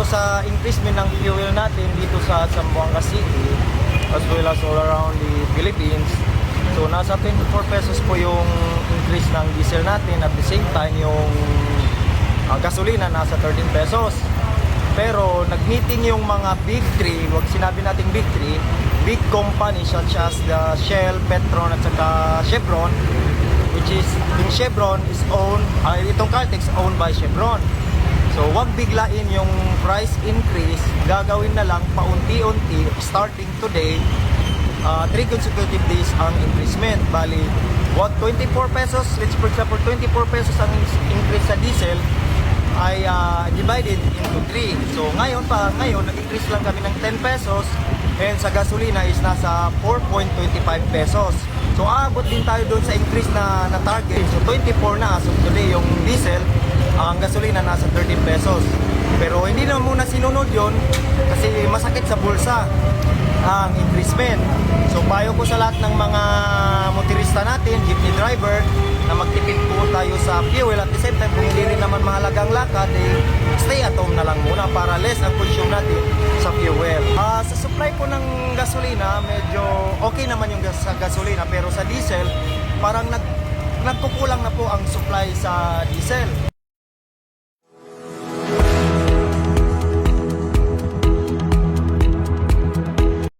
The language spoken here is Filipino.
sa increasement ng fuel natin dito sa Zamboanga City as well as all around the Philippines, so nasa 24 pesos po yung increase ng diesel natin. At the same time, yung gasolina nasa 13 pesos. Pero nag-meeting yung mga big three, wag sinabi natin big three, big companies such as the Shell, Petron at saka Chevron, which is yung Chevron is owned, itong Caltex owned by Chevron. So wag biglain yung price increase, gagawin na lang paunti-unti starting today. 3 consecutive days ang increasement. Bali, what 24 pesos, let's for example 24 pesos ang increase sa diesel ay divided into 3. So ngayon nag-increase lang kami ng 10 pesos and sa gasolina is nasa 4.25 pesos. So aabot din tayo doon sa increase na target. So 24 na as of today yung diesel, ang gasolina nasa 13 pesos. Pero hindi na muna sinunod yon kasi masakit sa bulsa ang increasement. So payo ko sa lahat ng mga motorista natin, jeepney driver, na magtipid po tayo sa fuel. At the same time, kung hindi rin naman mahalagang lakad, stay at home na lang muna para less ang consume natin sa fuel. Sa supply po ng gasolina, medyo okay naman yung sa gasolina, pero sa diesel, parang nagkukulang na po ang supply sa diesel.